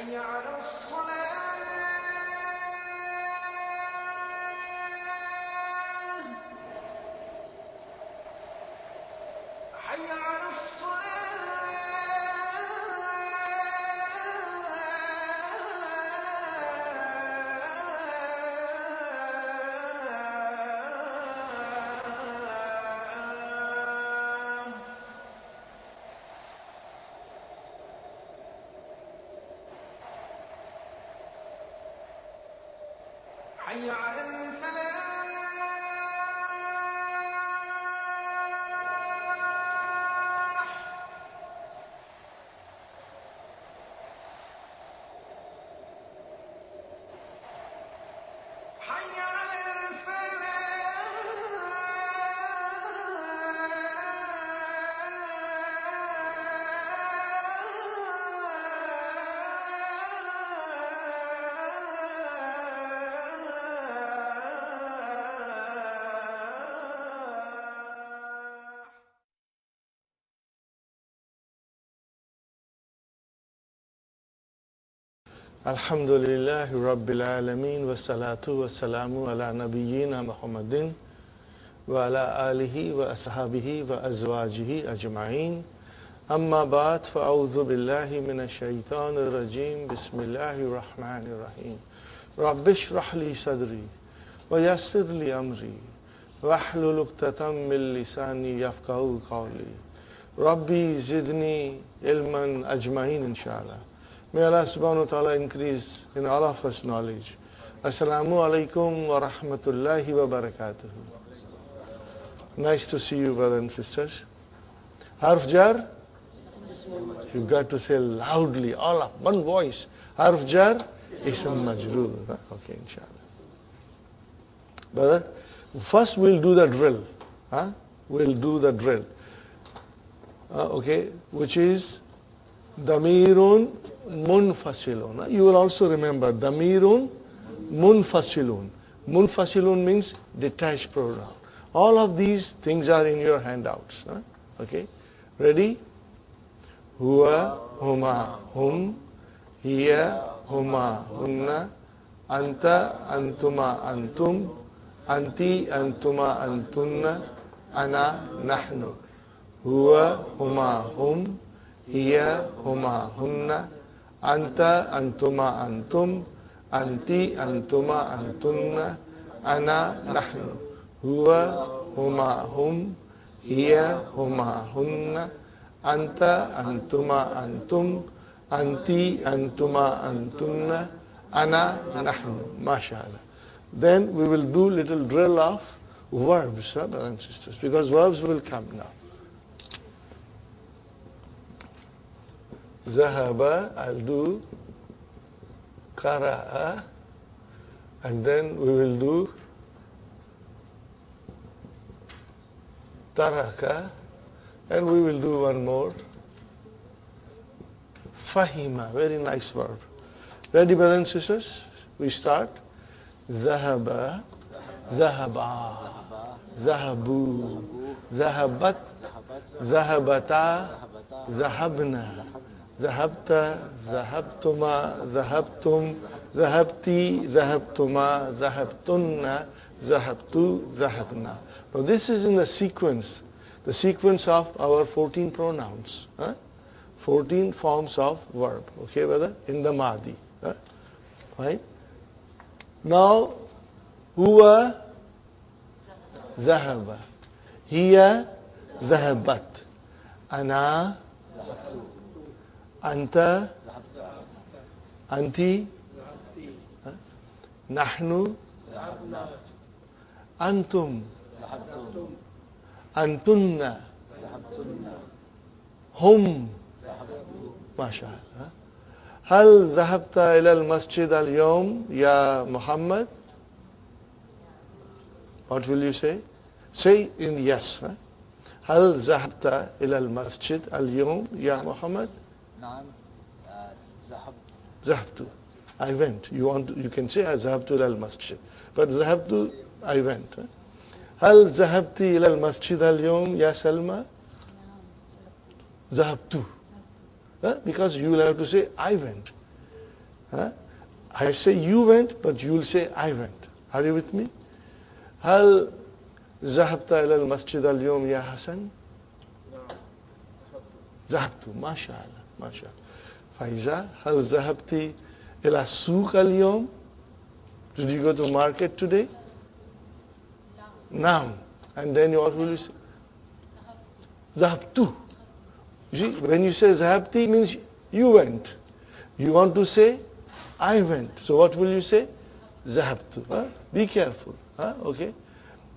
حي على الصلاة حي على حي على الفلاح حي على Alhamdulillahi Rabbil Alameen wa salatu wa salamu ala nabiyyina Muhammadin wa ala alihi wa ashabihi wa azwajihi ajma'in. Amma ba'd, fa'awudhu billahi minash shaitanir rajim. Bismillahir rahmanir rahim. Rabbi shrah li sadri wa yassir li amri wahlul 'uqdatam min lisani yafqahu qawli. Rabbi zidni ilman ajma'in inshallah. May Allah subhanahu wa ta'ala increase in all of us knowledge. Assalamalaikum wa rahmatullahi wa barakatuh. Nice to see you, brothers and sisters. Harf jar? You've got to say loudly, all of one voice. Harf jar, ism majroor. Okay, inshallah. Brother, first we'll do the drill. We'll do the drill. Okay, which is damirun munfasilun. You will also remember damirun munfasilun. Munfasilun means detached pronoun. All of these things are in your handouts. Okay, ready? Huwa, huma, hum, hiya, huma, hunna, anta, antuma, antum, anti, antuma, antunna, ana, nahnu. Huwa, huma, hum, hiya, huma, hunna, anta, antuma, antum, anti, antuma, antunna, ana, nahnu. Huwa, huma, hum, hiya, huma, hunna, anta, antuma, antum, anti, antuma, antunna, ana, nahnu. MashaAllah. Then we will do little drill of verbs, brothers and sisters, because verbs will come now. Zahaba, I'll do Qara'a, and then we will do Taraka, and we will do one more. Fahima, very nice verb. Ready, brothers and sisters? We start. Zahaba, Zahaba, Zahabu, Zahabat, Zahabata, Zahabna, Zahabta, Zahabtuma, Zahabtum, Zahabti, Zahabtuma, Zahabtunna, Zahabtu, Zahabna. Now this is in the sequence of our 14 pronouns. 14 forms of verb. Okay, brother? In the Mahdi. Fine. Now, huwa ذهب. هي ذهبت. أنا أنت أنت نحن أنتم أنتن هم ما شاء الله. هل ذهبت إلى المسجد اليوم يا محمد? What will you say? Say in yes. هل ذهبت إلى المسجد اليوم يا محمد? نعم ذهبت. I went. You can say ذهبت إلى المسجد. But ذهبت, I went. هل ذهبت إلى المسجد اليوم يا سلمى? ذهبت. Because you will have to say I went. I say you went, but you will say I went. Are you with me? هل ذهبت إلى المسجد اليوم يا حسن؟ ذهبت. ما شاء الله ما شاء الله. فايزة هل ذهبت إلى السوق اليوم? Did you go to market today? نعم. And then what will you say? ذهبت. You see, when you say ذهبت means you went. You want to say I went. So what will you say? ذهبت. Be careful. Okay.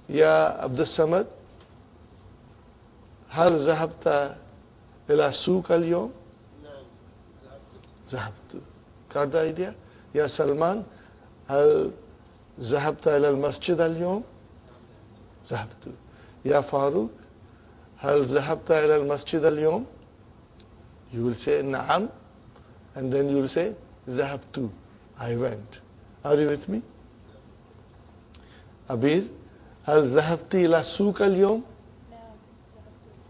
يا عبد الصمد هل ذهبت إلى السوق اليوم؟ ذهبت. Got the idea? يا سلمان هل ذهبت إلى المسجد اليوم؟ ذهبت. يا فاروق هل ذهبت إلى المسجد اليوم؟ You will say نعم, and then you will say ذهبت. I went. Are you with me? Abir, هل ذهبت إلى السوق اليوم؟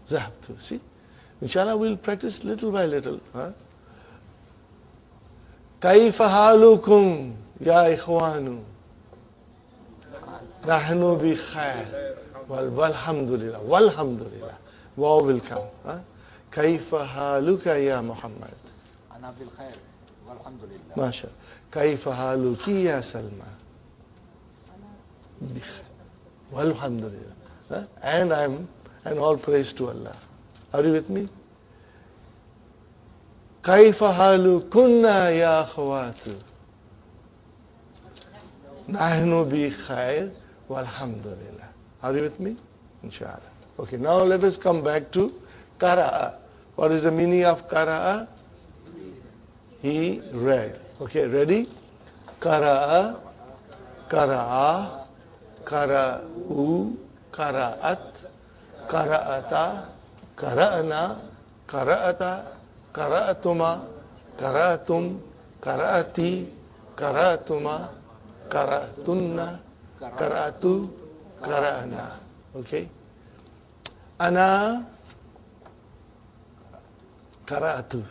ذهبت. See? InshaAllah we'll practice little by little. كيف حالكم يا إخوان؟ نحن بخير والحمد لله والحمد لله. Wow will come. كيف حالك يا محمد؟ أنا بالخير والحمد لله. ما شاء الله. كيف حالك يا سلمى؟ بخير والحمد لله. And all praise to Allah. Are you with me? كيف حالكن يا أخوات؟ نحن بخير والحمد لله. Are you with me? InshaAllah. Okay, now let us come back to Qara'a. What is the meaning of Qara'a? He read. Okay, ready? Qara'a, Qara'a, Qara'u, Qara'at, Qara'ata, Qara'na, Qara'ata, Qara'atuma, Qara'atum, Qara'ati, Qara'atuma, Qara'atunna, Qara'atu, Qara'na. Okay? Ana Qara'atu.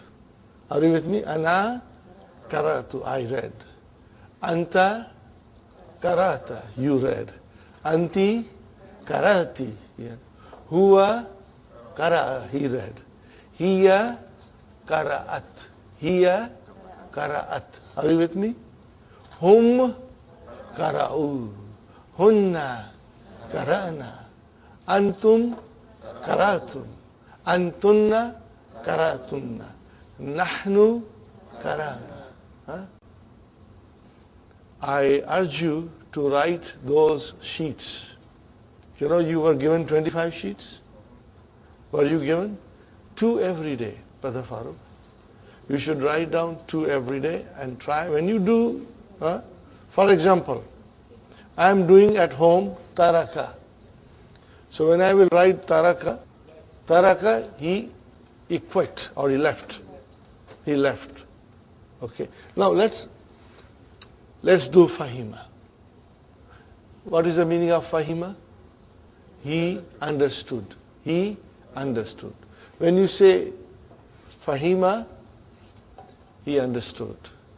Are you with me? Ana Qara'atu. I read. Anta Qara'ata. You read. Anti Qara'ati. Yeah. Huwa Qara'a. He read. Hiya Qara'at. Hiya Qara'at. Are you with me? Hum Qara'u. Hunna Qara'na. Antum Qara'atum. Antunna Qara'atunna. Nahnu Qara'na. I urge you to write those sheets. You know, you were given 25 sheets. Were you given? 2 every day, Brother Farooq. You should write down 2 every day and try. When you do, for example, I am doing at home Taraka. So when I will write Taraka, he quit or he left. He left. Okay. Now let's do Fahima. What is the meaning of Fahima? He understood. He understood. When you say Fahima, he understood.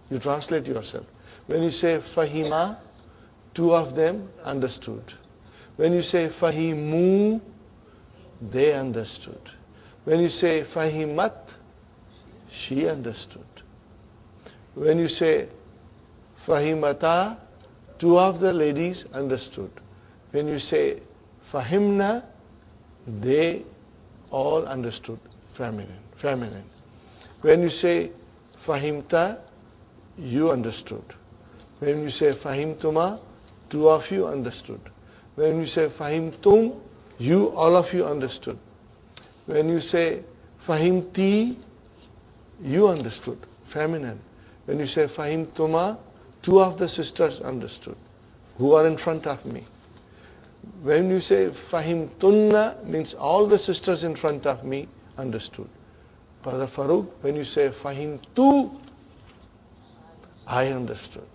You translate yourself. When you say Fahima, 2 of them understood. When you say Fahimu, they understood. When you say Fahimat, she understood. When you say fahimata, two of the ladies understood. When you say fahimna, they all understood. Feminine. When you say fahimta, you understood. When you say fahimtuma, two of you understood. When you say fahimtum, all of you understood. When you say fahimti, you understood. Feminine. When you say fahimtuma, two of the sisters understood who are in front of me. When you say fahimtunna, means all the sisters in front of me understood. Brother Farooq, when you say fahimtu, I understood.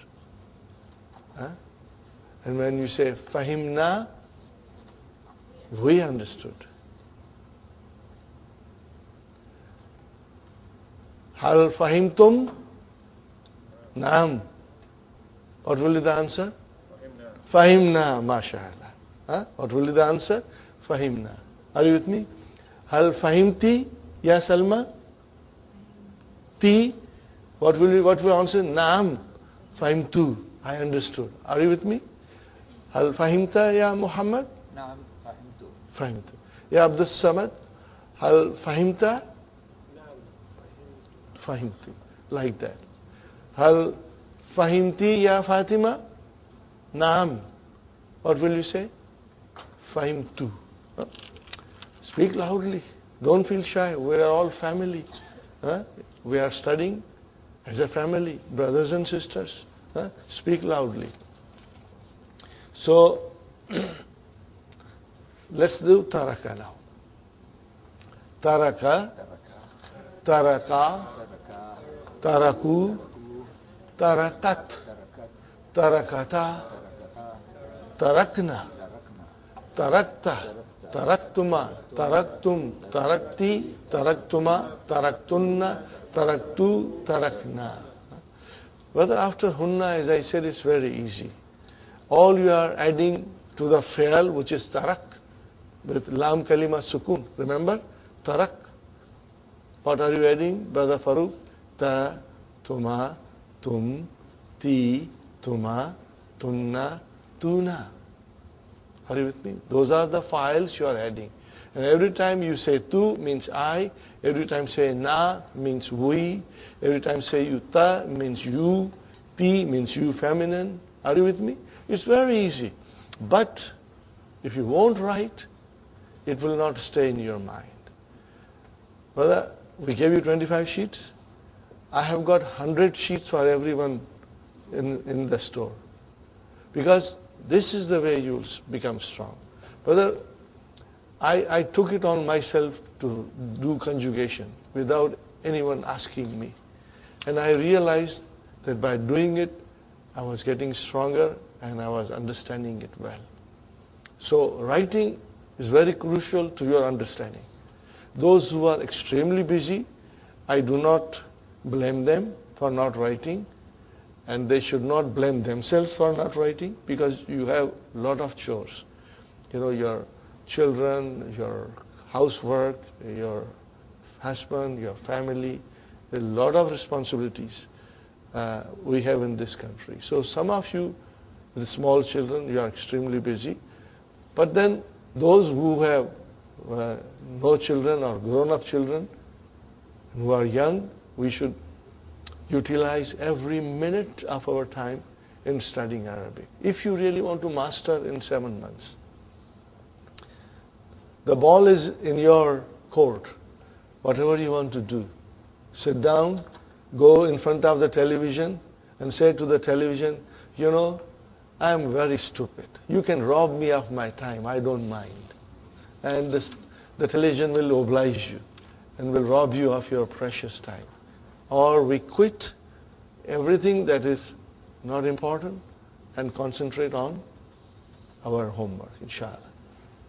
And when you say fahimna, we understood. Hal fahimtum? Naam. What will be the answer? Fahimna, mashallah. What will be the answer? Fahimna. Are you with me? Hal fahimti, ya Salma? Ti. What will answer? Naam. Fahimtu. I understood. Are you with me? Hal fahimta, ya Muhammad? Naam, fahimtu. Fahimtu. Ya Abdus Samad? Hal fahimta? Fahimtu. Like that. Hal fahimti, ya Fatima? Naam. What will you say? Fahimtu. Speak loudly. Don't feel shy. We are all family. We are studying as a family, brothers and sisters. Speak loudly. So, let's do taraka now. Taraka, taraka, taraku, tarakat, tarakata, tarakna, tarakta, taraktuma, taraktum, tarakti, taraktuma, taraktunna, taraktu, tarakna. Whether after hunna, as I said, it's very easy. All you are adding to the fi'al, which is tarak, with lam kalima sukun. Remember? Tarak. What are you adding, Brother Farooq? Ta, tuma, tum, ti, tuma, tunna, tuna. Are you with me? Those are the files you are adding. And every time you say tu means I, every time say na means we, every time say you ta means you, ti means you feminine. Are you with me? It's very easy. But if you won't write, it will not stay in your mind. Brother, we gave you 25 sheets. I have got 100 sheets for everyone in the store. Because this is the way you'll become strong. Brother, I took it on myself to do conjugation without anyone asking me. And I realized that by doing it, I was getting stronger and I was understanding it well. So writing is very crucial to your understanding. Those who are extremely busy, I do not blame them for not writing, and they should not blame themselves for not writing, because you have a lot of chores. Your children, your housework, your husband, your family, a lot of responsibilities we have in this country. So some of you, the small children, you are extremely busy. But then those who have no children or grown-up children, who are young, we should utilize every minute of our time in studying Arabic. If you really want to master in 7 months, the ball is in your court. Whatever you want to do, sit down, go in front of the television and say to the television, I am very stupid. You can rob me of my time, I don't mind. And the television will oblige you and will rob you of your precious time. Or we quit everything that is not important and concentrate on our homework, inshallah.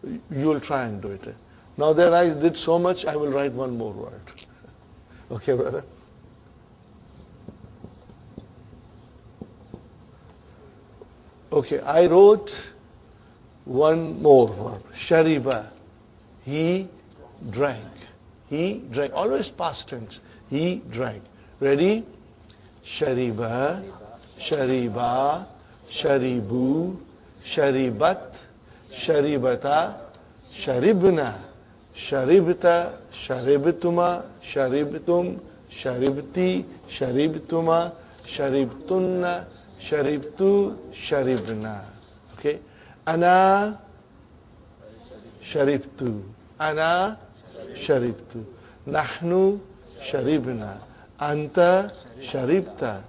You will try and do it. Now that I did so much, I will write one more word. Okay, brother? Okay, I wrote one more verb. Shariba. He drank. He drank. Always past tense. He drank. Ready? Shariba, shariba, sharibu, sharibat, sharibata, sharibna, sharibta, sharibtuma, sharibtum, sharibti, sharibtuma, sharibtunna, sharibtu, sharibna. Okay? Ana sharibtu. Ana sharibtu. Nahnu sharibna. Anta sharibta.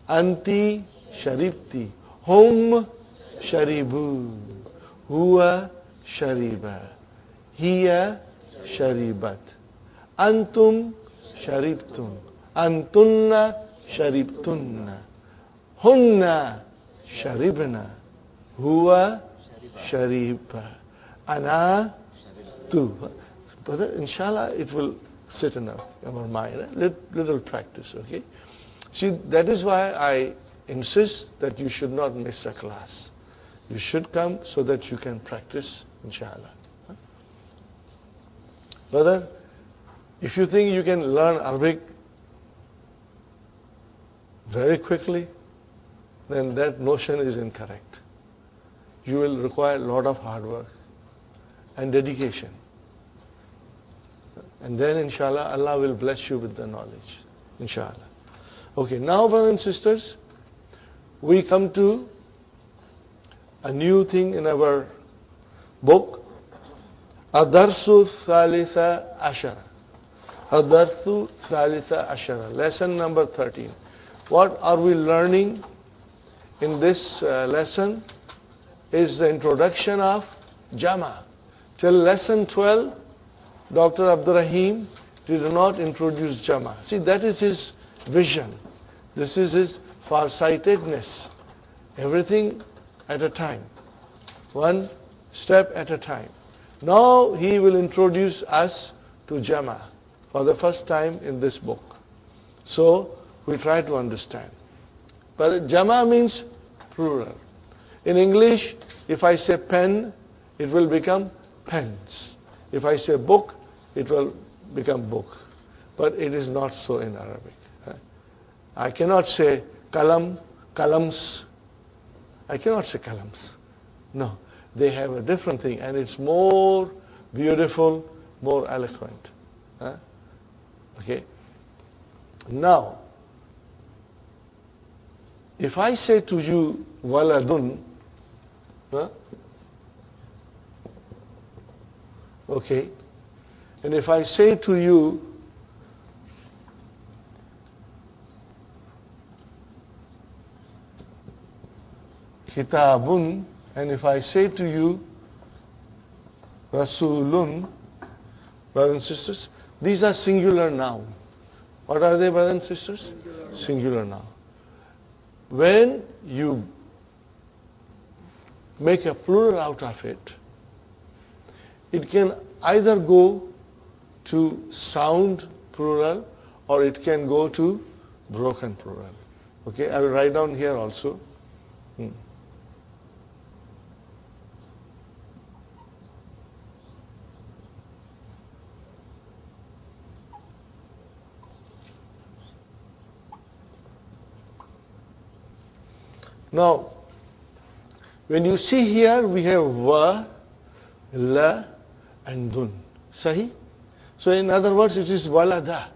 Anti sharibti. Hum sharibu. Huwa shariba. Hiya sharibat. Antum sharibtum. Antunna sharibtunna. Hunna sharibna. Huwa shariba. Ana tu. But inshallah it will sit in our mind. Little practice, okay? See, that is why I insist that you should not miss a class. You should come so that you can practice, inshallah. Brother, if you think you can learn Arabic very quickly, then that notion is incorrect. You will require a lot of hard work and dedication. And then, inshallah, Allah will bless you with the knowledge. Inshallah. Okay, now, brothers and sisters, we come to a new thing in our book, Ad-Darsu Thalitha Ashara. Ad-Darsu Thalitha Ashara. Lesson number 13. What are we learning in this lesson is the introduction of Jama. Till lesson 12, Dr. Abdur Rahim did not introduce Jama. See, that is his vision. This is his farsightedness. Everything at a time. One step at a time. Now he will introduce us to Jama for the first time in this book. So we try to understand. But Jama means plural. In English, if I say pen, it will become pens. If I say book, it will become book. But it is not so in Arabic. I cannot say kalam, kalams. I cannot say kalams. No, they have a different thing, and it's more beautiful, more eloquent. Okay. Now, if I say to you waladun, okay, and if I say to you kitabun, and if I say to you rasulun, brothers and sisters, these are singular nouns. What are they, brothers and sisters? Singular noun. When you make a plural out of it, it can either go to sound plural or it can go to broken plural. Okay, I will write down here also. Now, when you see here, we have wa, la, and dun. Sahi? So in other words, it is walada.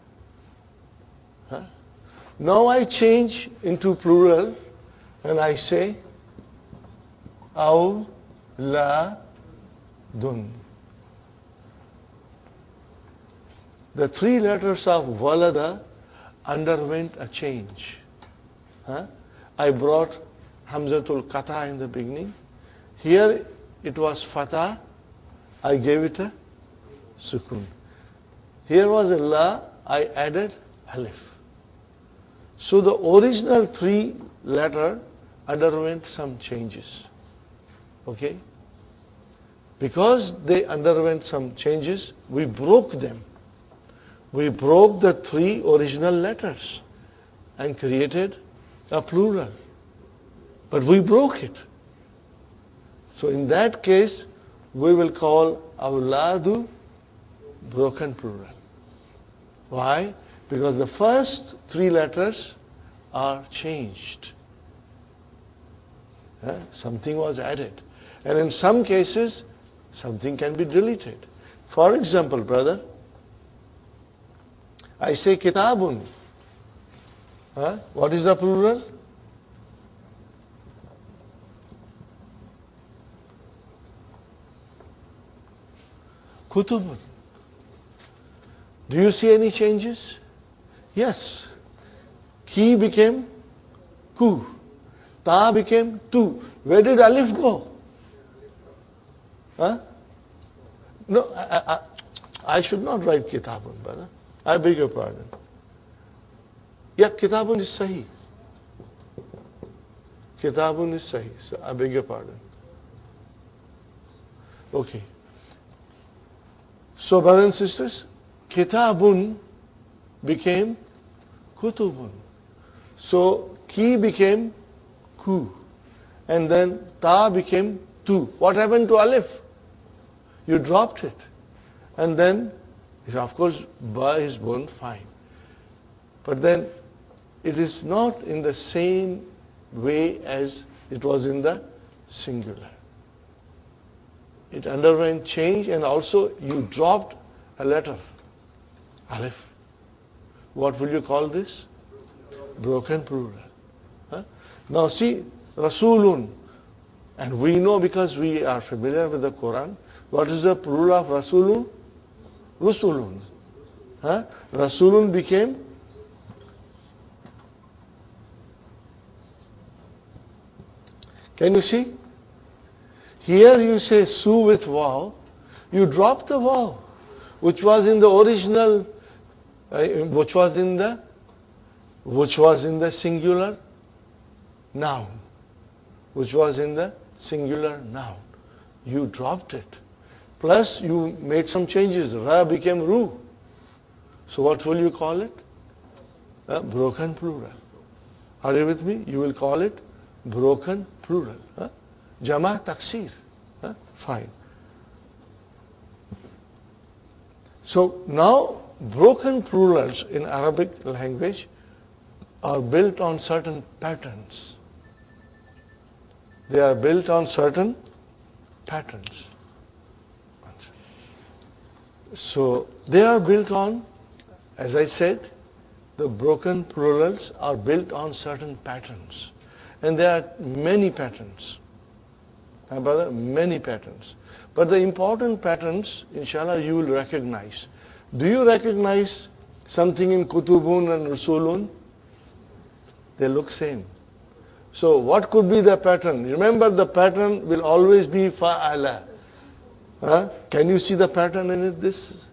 Now I change into plural and I say aw, la, dun. The three letters of walada underwent a change. I brought Hamzatul Qata in the beginning. Here it was Fatah. I gave it a Sukun. Here was a La. I added Alif. So the original three letter underwent some changes. Okay? Because they underwent some changes, we broke them. We broke the three original letters and created a plural. But we broke it. So in that case, we will call awladu broken plural. Why? Because the first three letters are changed. Something was added. And in some cases, something can be deleted. For example, brother, I say kitabun. What is the plural? Kutubun. Do you see any changes? Yes. Ki became ku. Ta became tu. Where did alif go? No, I should not write kitabun, brother. I beg your pardon. Yeah, kitabun is sahi. Kitabun is sahi. So I beg your pardon. Okay. So, brothers and sisters, kitabun became kutubun. So, ki became ku. And then ta became tu. What happened to alif? You dropped it. And then, of course, ba is born fine. But then, it is not in the same way as it was in the singular. It underwent change, and also you dropped a letter, alif. What will you call this? Broken plural. Now see, Rasulun. And we know, because we are familiar with the Quran, what is the plural of Rasulun? Rusulun. Rasulun became Can you see? Here you say su with waw. You drop the waw, which was in the original, which was in the singular noun. Which was in the singular noun. You dropped it. Plus you made some changes. Ra became ru. So what will you call it? A broken plural. Are you with me? You will call it broken plural. Jama taksir. Fine. So now broken plurals in Arabic language are built on certain patterns. They are built on certain patterns. So they are built on, as I said, the broken plurals are built on certain patterns. And there are many patterns. Brother, many patterns. But the important patterns, inshallah, you will recognize. Do you recognize something in Kutubun and Rusulun? They look same. So what could be the pattern? Remember, the pattern will always be fa'ala. Can you see the pattern in it? This?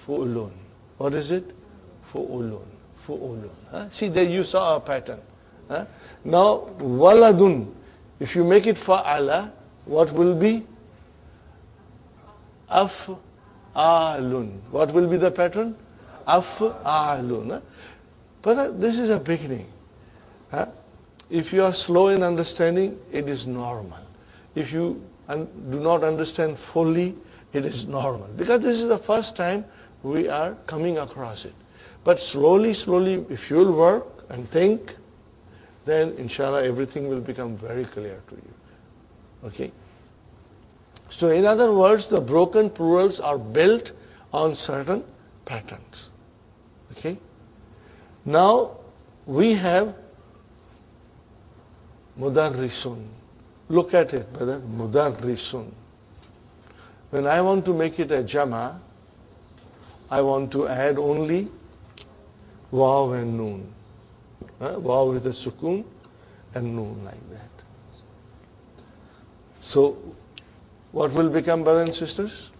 Fu'ulun. What is it? Fu'ulun. Fu'ulun. See, there you saw a pattern. Now, waladun. If you make it fa'ala, what will be? Af'alun. What will be the pattern? Af'alun. But this is a beginning. If you are slow in understanding, it is normal. If you do not understand fully, it is normal. Because this is the first time we are coming across it. But slowly, slowly, if you will work and think, then inshallah everything will become very clear to you. Okay? So in other words, the broken plurals are built on certain patterns. Okay? Now we have mudarrisun. Look at it, brother. Mudarrisun. When I want to make it a jama, I want to add only waw and noon. Waw with a sukun and noon like that. So what will become, brothers and sisters?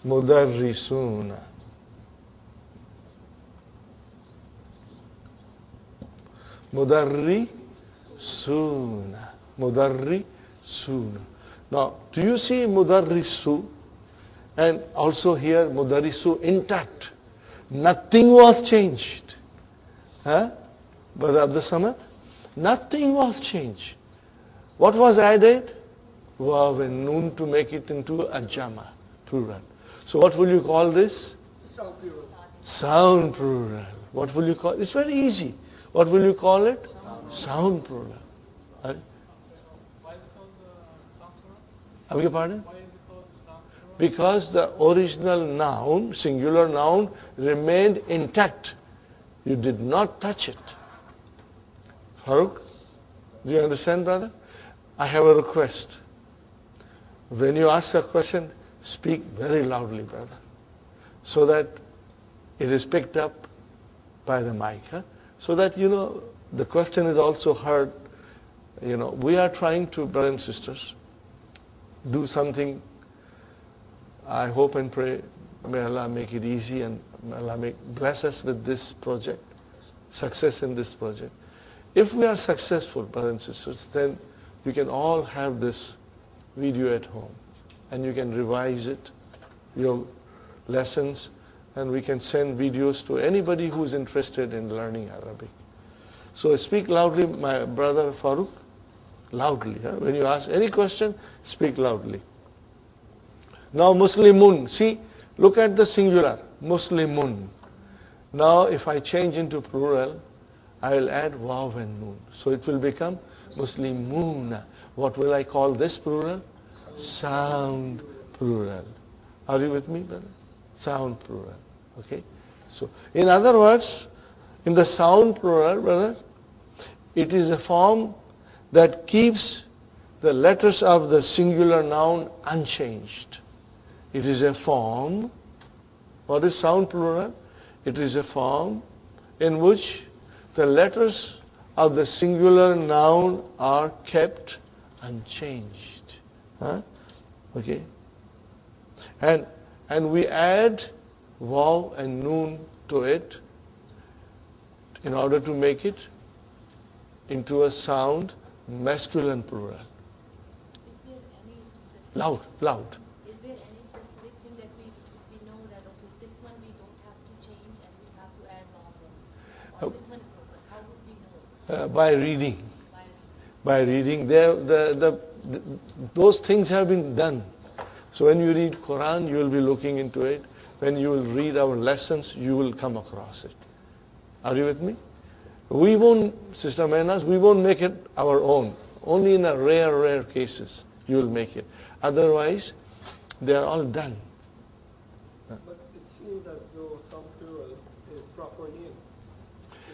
Mudarrisuna. Mudarrisuna. Mudarrisuna. Now, do you see mudarrisu? And also here mudarrisu intact. Nothing was changed. Brother Abdul Samad? Nothing was changed. What was added? Waw and noon to make it into a jama, plural. So what will you call this? Sound plural. Sound plural. What will you call it? It's very easy. What will you call it? Sound plural. Right? Why is it called sound plural? I beg your pardon? Why is it called sound plural? Because the original noun, singular noun, remained intact. You did not touch it. Farooq, do you understand, brother? I have a request. When you ask a question, speak very loudly, brother, so that it is picked up by the mic. So that, the question is also heard. We are trying to, brothers and sisters, do something. I hope and pray, may Allah make it easy and may Allah bless us with this project, success in this project. If we are successful, brothers and sisters, then you can all have this video at home and you can revise it, your lessons, and we can send videos to anybody who is interested in learning Arabic. So speak loudly, my brother Farooq, loudly. When you ask any question, speak loudly. Now Muslimun, see, look at the singular, Muslimun. Now if I change into plural, I will add waw and noon. So it will become Muslimun. What will I call this plural? Sound plural. Are you with me, brother? Sound plural. Okay? So, in other words, in the sound plural, brother, it is a form that keeps the letters of the singular noun unchanged. It is a form. What is sound plural? It is a form in which the letters of the singular noun are kept unchanged. Okay? And we add waw and noon to it in order to make it into a sound masculine plural. Is there any specific, Loud. is there any specific thing that we know that, okay, this one we don't have to change and we have to add waw? Or this one is broken? How would we know? By reading. By By reading. Those things have been done. So when you read Quran, you will be looking into it. When you will read our lessons, you will come across it. Are you with me? We won't, Sister Mainaz, we won't make it our own. Only in a rare cases you will make it. Otherwise, they are all done. But it seems that though sound plural is proper name.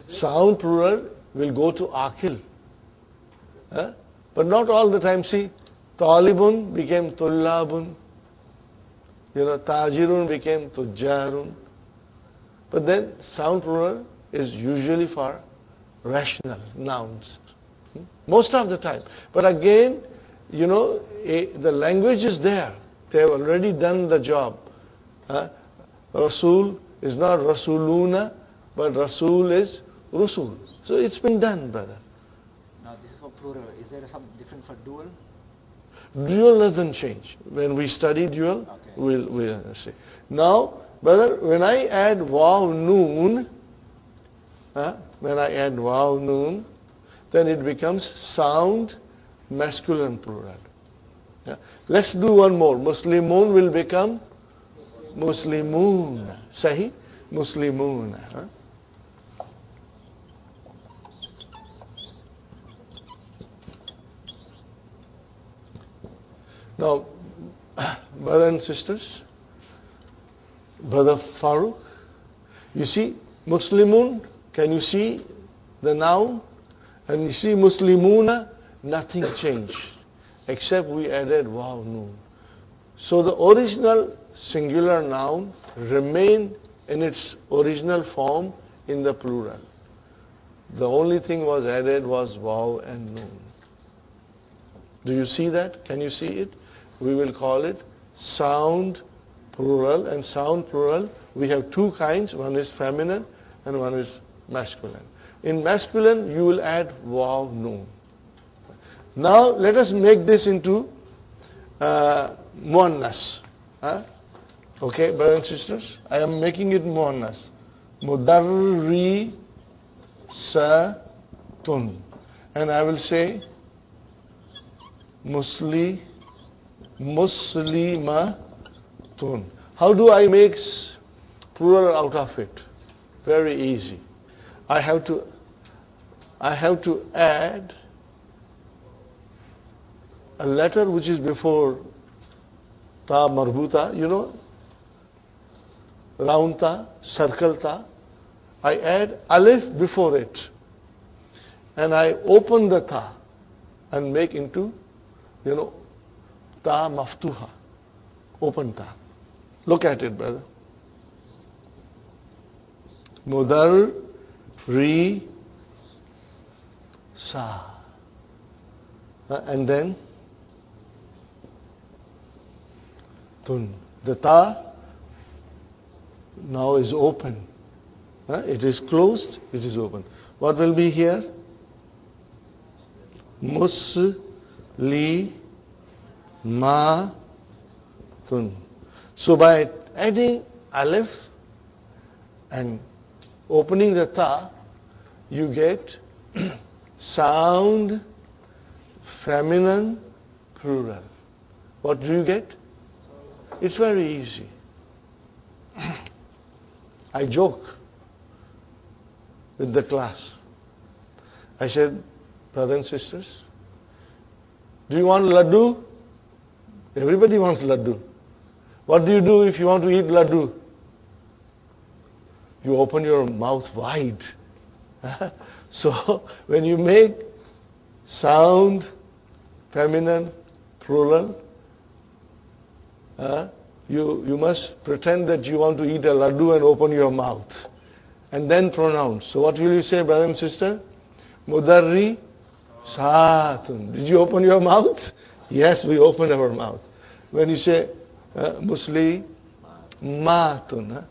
Is it? Sound plural will go to akil. But not all the time. See, talibun became tullabun. Tajirun became tujjarun. But then sound plural is usually for rational nouns. Most of the time. But again, the language is there. They have already done the job. Rasul is not Rasuluna, but Rasul is Rusul. So it's been done, brother. Now this is for plural. Is there something different for dual? Dual doesn't change. When we study dual, Okay. we'll see. Now, brother, when I add waw noon, then it becomes sound masculine plural. Let's do one more. Muslimun will become Muslimun. Sahi? Muslimun. Now, brothers and sisters, Brother Farooq, you see Muslimun, can you see the noun? And you see Muslimuna, nothing changed except we added waw noon. So the original singular noun remained in its original form in the plural. The only thing was added was waw and noon. Do you see that? Can you see it? We will call it sound plural. And sound plural, we have two kinds. One is feminine and one is masculine. In masculine, you will add waw noon. Now let us make this into muannas. Okay, brothers and sisters, I am making it muannas. Mudarri satun. And I will say muslimatun. How do I make plural out of it? Very easy. I have to add a letter which is before ta marbuta, round ta, circle ta. I add alif before it. And I open the ta and make into, ta maftuha. Open ta. Look at it, brother. Mudar, ri, sa. And then tun. The ta now is open. It is closed, it is open. What will be here? Mus, li, ma, tun. So by adding alif and opening the ta, you get sound, feminine, plural. What do you get? It's very easy. I joke with the class. I said, brothers and sisters, do you want laddu? Everybody wants laddu. What do you do if you want to eat laddu? You open your mouth wide. So when you make sound, feminine, plural, you must pretend that you want to eat a laddu and open your mouth. And then pronounce. So what will you say, brother and sister? Mudarri saatun. Did you open your mouth? Yes, we opened our mouth. When you say musli matun.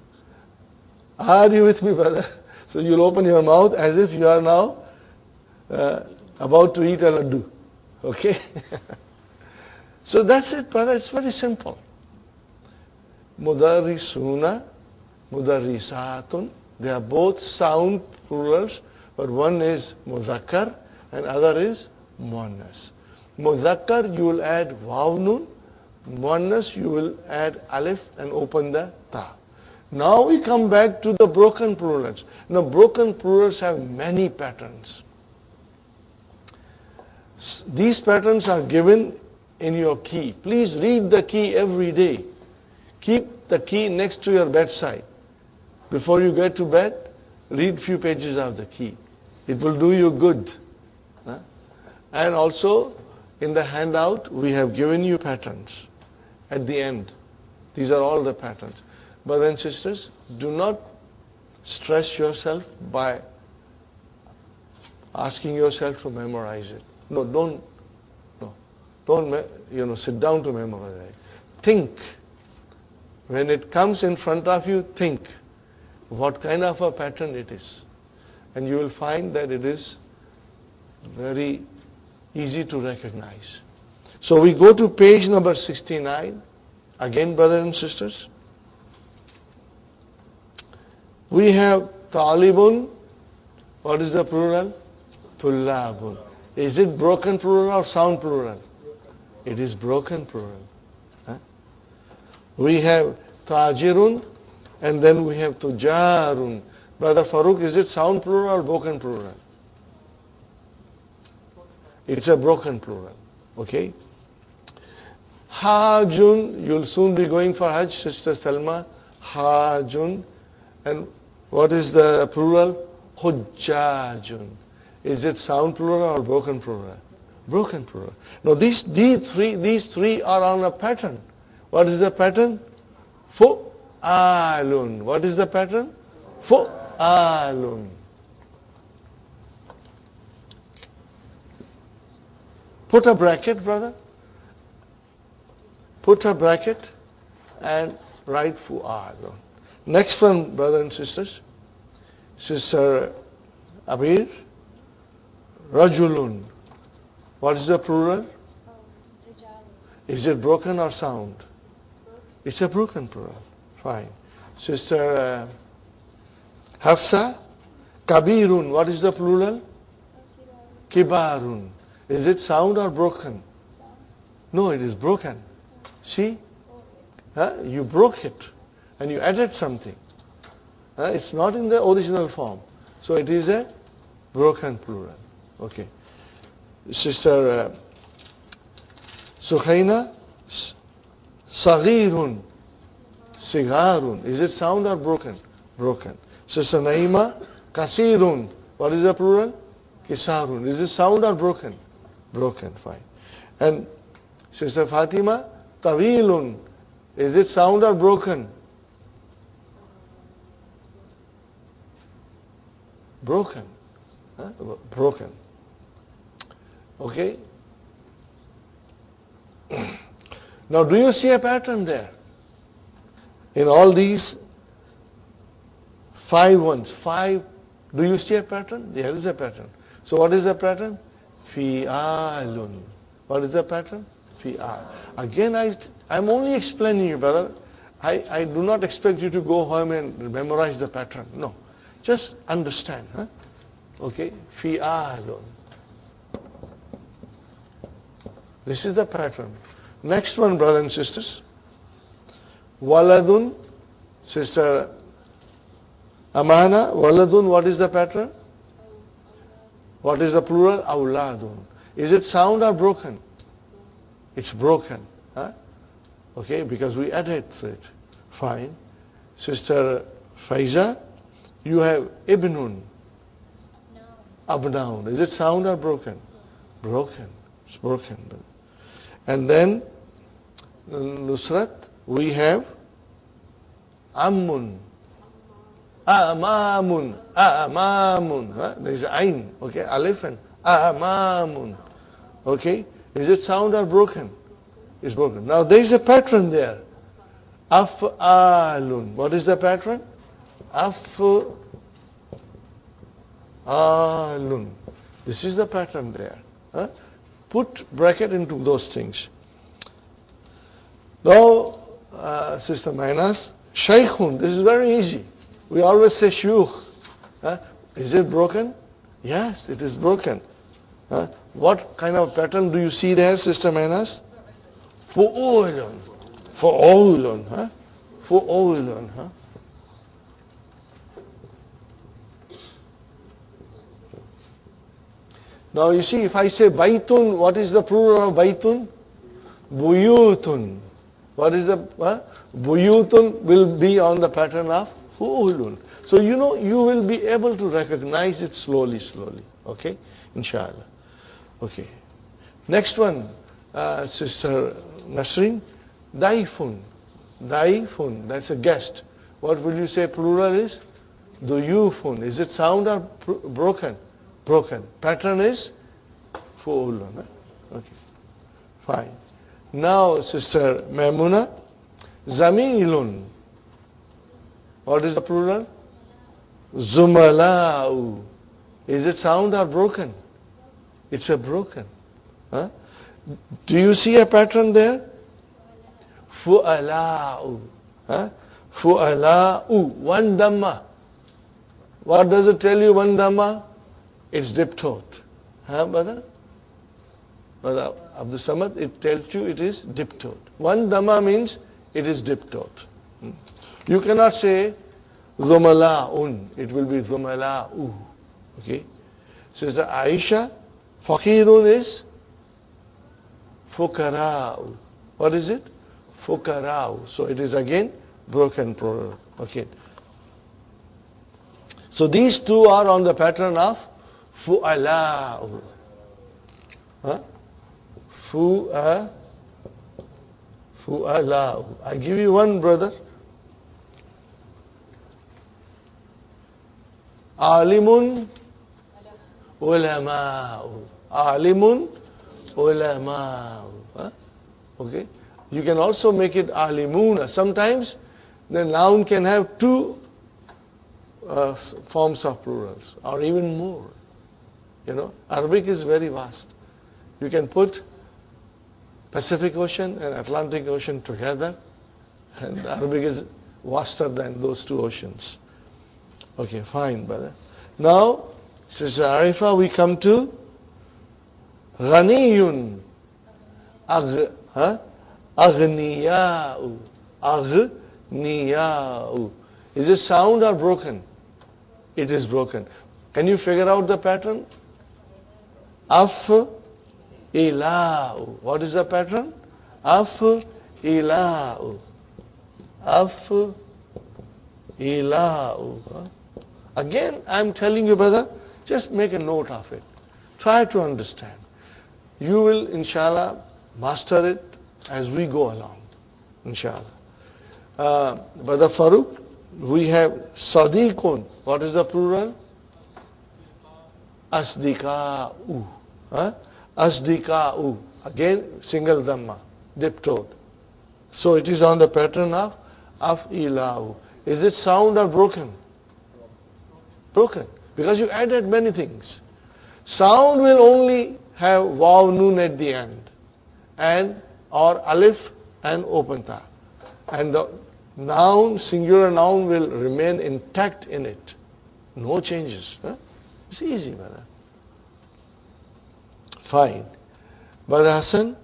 Are you with me, brother? So you'll open your mouth as if you are now about to eat a laddu. Okay? So that's it, brother. It's very simple. Mudarrisuna, mudarrisatun. They are both sound plurals, but one is muzakkar and other is muannas. Muzakkar, you will add waw nun. Muannas, you will add alif and open the ta. Now we come back to the broken plurals. Now broken plurals have many patterns. These patterns are given in your key. Please read the key every day. Keep the key next to your bedside. Before you get to bed, read few pages of the key. It will do you good. And also, in the handout, we have given you patterns at the end. These are all the patterns. Brothers and sisters, do not stress yourself by asking yourself to memorize it. No, don't sit down to memorize it. Think. When it comes in front of you, think what kind of a pattern it is. And you will find that it is very easy to recognize. So we go to page number 69. Again, brothers and sisters. We have talibun. What is the plural? Tullabun. Is it broken plural or sound plural? It is broken plural. We have tajirun, and then we have tujarun. Brother Farooq, is it sound plural or broken plural? It's a broken plural. Okay? Hajun, you'll soon be going for Hajj, Sister Salma. Hajun. And what is the plural? Hujjajun. Is it sound plural or broken plural? Broken plural. Now these three are on a pattern. What is the pattern? Fu'alun. What is the pattern? Fu'alun. Put a bracket, brother. Put a bracket and write fu'alun. Next one, brothers and sisters. Sister Abir. Rajulun. What is the plural? Is it broken or sound? It's a broken plural. Fine. Sister Hafsa. Kabirun. What is the plural? Kibarun. Is it sound or broken? No, it is broken. See? You broke it and you added something. It's not in the original form. So it is a broken plural. Okay. Sister Sukhaina, Saghirun, Sigarun. Is it sound or broken? Broken. Sister Naima, Kasirun. What is the plural? Kisarun. Is it sound or broken? Broken. Fine. And Sister Fatima, Tawilun. Is it sound or broken? Broken. Broken. Okay. Now, do you see a pattern there? In all these 5 ones, 5, do you see a pattern? There is a pattern. So what is the pattern? Fi'alun. What is the pattern? Fi'al. Again, I'm only explaining you, brother. I do not expect you to go home and memorize the pattern. No. Just understand. Okay? Fi'alun. This is the pattern. Next one, brothers and sisters. Waladun. Sister Amana, Waladun, what is the pattern? What is the plural? Awladun. Is it sound or broken? It's broken. Okay, because we added to it. Fine. Sister Faiza, you have Ibnun. Abnaun. Is it sound or broken? Broken. It's broken. And then Nusrat, we have Ammun. Amamun. Amamun. There is Ain. Okay, Alif and Amamun. Okay, is it sound or broken? It's broken. Now there is a pattern there. Af'alun. What is the pattern? Af'alun. This is the pattern there. Put bracket into those things. Now, Sister Mainas, Shaykhun. This is very easy. We always say shuyukh. Is it broken? Yes, it is broken. What kind of pattern do you see there, Sister Mainas? Fu'ulun. Fu'ulun. Fu'ulun. Now you see, if I say baitun, what is the plural of baitun? Buyutun. What is the, buyutun will be on the pattern of fu'ulun. So you know, you will be able to recognize it slowly. Okay? InshaAllah. Okay. Next one, Sister Nasreen, daifun. Daifun, that's a guest. What will you say plural is? Duyufun. Is it sound or broken? Broken. Pattern is fu'ulun. Okay. Fine. Now, Sister Maimuna, zamilun. What is the plural? Zumala'u. Is it sound or broken? It's a broken. Do you see a pattern there? Fu'ala'u. Fu'ala'u. One dhamma. What does it tell you, one dhamma? It's diptote. Brother? Brother Abdul Samad, it tells you it is diptote. One dhamma means it is diptote. You cannot say zumala'un. It will be zumala'u. Okay? Sister Aisha, faqirun is fukara'u. What is it? Fukara'u. So it is again broken plural. Okay. So these two are on the pattern of fu'ala'u. Fu'ala'u. I give you one, brother. Alimun ulama'u. Alimun ulama'u. Okay. You can also make it alimuna. Sometimes the noun can have two forms of plurals or even more. You know, Arabic is very vast. You can put Pacific Ocean and Atlantic Ocean together, and Arabic is vaster than those two oceans. Okay, fine, brother. Now, Sister Arifa, we come to Ghaniyun. Aghniya'u. Aghniya'u. Is it sound or broken? It is broken. Can you figure out the pattern? Af-ila'u. What is the pattern? Af-ila'u. Af-ila'u. Again, I'm telling you, brother, just make a note of it. Try to understand. You will, inshallah, master it as we go along. Inshallah. Brother Farooq, we have Sadiqun. What is the plural? Asdika'u. Asdika'u. Again, single dhamma, diptoed. So it is on the pattern of Af-ila'u. Is it sound or broken? Broken. Because you added many things. Sound will only have waw noon at the end, and or alif and open ta. And the noun, singular noun, will remain intact in it. No changes. It's easy, brother. Fine. Brother Hassan?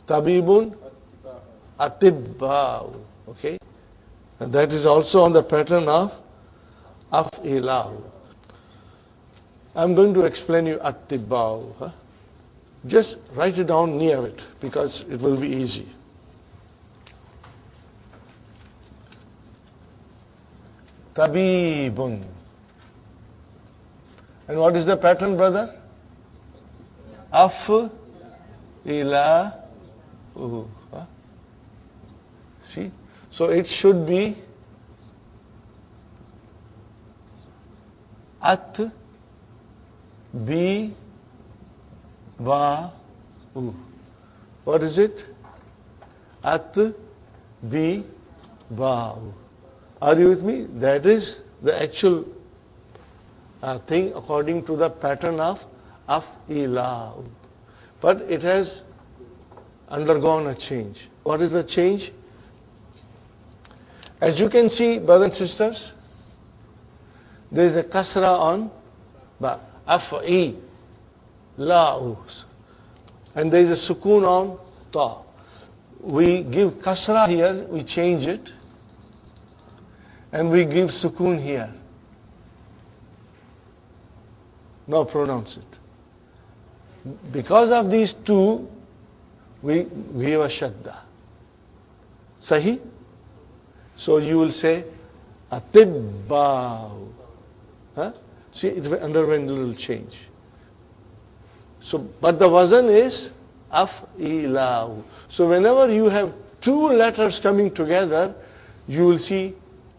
Tabibun? Atibba'u. Okay? And that is also on the pattern of Af-ila'u. I'm going to explain you Atibba'u. Just write it down near it because it will be easy. Tabibun. And what is the pattern, brother? Af-ila'u. See? So it should be At Bi Ba U. What is it? At Bi Ba U. Are you with me? That is the actual thing according to the pattern of Af-ila'u. But it has undergone a change. What is the change? As you can see, brothers and sisters, there is a kasra on ba, Af-i, la'u. And there is a sukoon on ta. We give kasra here, we change it, and we give sukoon here. Now pronounce it. Because of these two, we give a shadda. Sahi? So you will say, Atibba'u. See, it underwent a little change. So, but the wazan is Af-ila'u. So whenever you have two letters coming together, you will see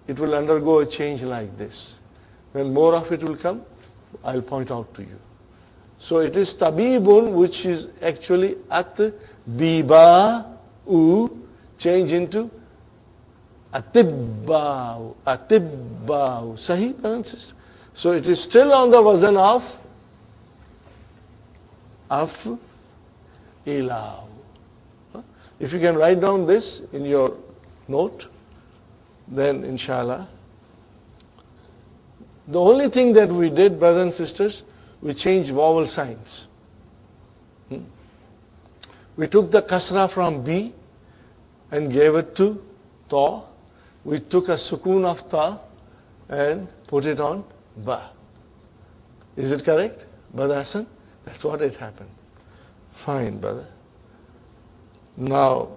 it will undergo a change like this. When more of it will come, I'll point out to you. So it is tabibun, which is actually at-biba'u, change into atibba'u, atibba'u. Sahih, brothers and sisters? So it is still on the wazan of Af-ila'u. If you can write down this in your note, then inshallah. The only thing that we did, brothers and sisters, we changed vowel signs. We took the kasra from B and gave it to ta. We took a sukoon of ta and put it on ba. Is it correct, Brother Hassan? That's what it happened. Fine, brother. Now,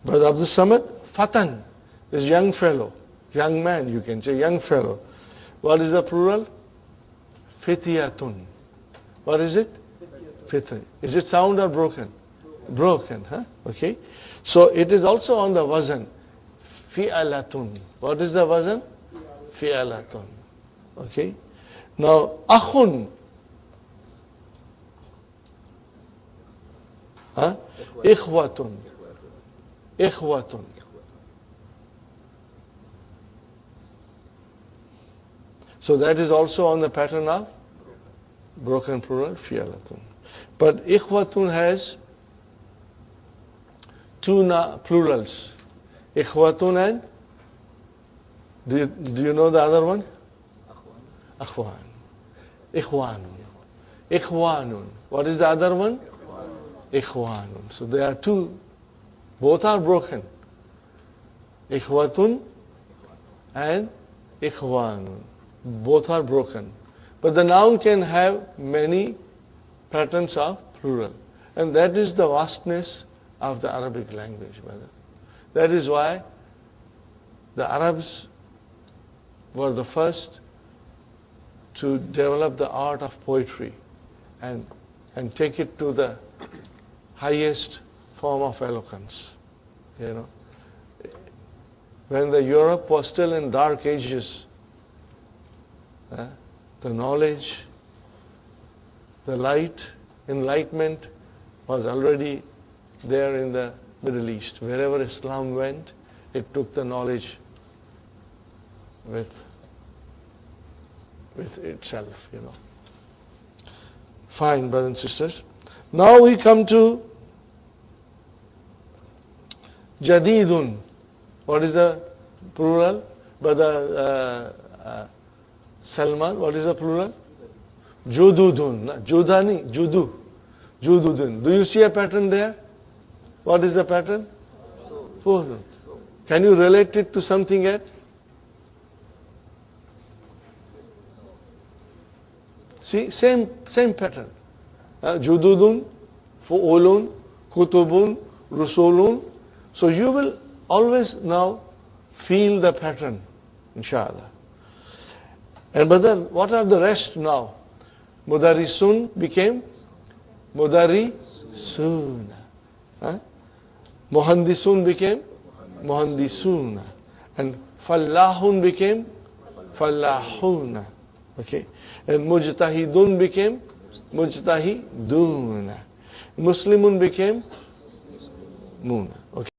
Brother Abdul Samad, Fatan is young fellow, young man, you can say, young fellow. What is the plural? Fitiyatun. What is it? Fitiyatun. Is it sound or broken? Broken, huh? Okay. So it is also on the wazan. Fi'alatun. What is the wazan? Fi'alatun. Okay. Now, akhun. Huh? Ikhwatun. Ikhwatun. So that is also on the pattern of broken plural, fi'alatun. But ikhwatun has two plurals. Ikhwatun and, do you know the other one? Akhwan. Ikhwanun. Ikhwanun. What is the other one? ikhwanun. So there are two, both are broken. Ikhwatun and ikhwanun. Both are broken. But the noun can have many patterns of plural. And that is the vastness of the Arabic language, brother. That is why the Arabs were the first to develop the art of poetry and take it to the highest form of eloquence. You know, when the Europe was still in dark ages, the knowledge, the light, enlightenment was already there in the Middle East. Wherever Islam went, it took the knowledge with itself, you know. Fine, brothers and sisters. Now we come to Jadidun. What is the plural? Brother Salman, what is the plural? Jududun. Judani, Judu. Jududun. Do you see a pattern there? What is the pattern? Four. Can you relate it to something else? See, same pattern. Jududun, fu'ulun, kutubun, rusulun. So you will always now feel the pattern, inshallah. And but then, what are the rest now? Mudarisun became Mudarisun. Muhandisun became Muhandisuna. And Fallahun became Fallahuna. Okay. And Mujtahidun became Mujtahiduna. Muslimun became Muna. Okay.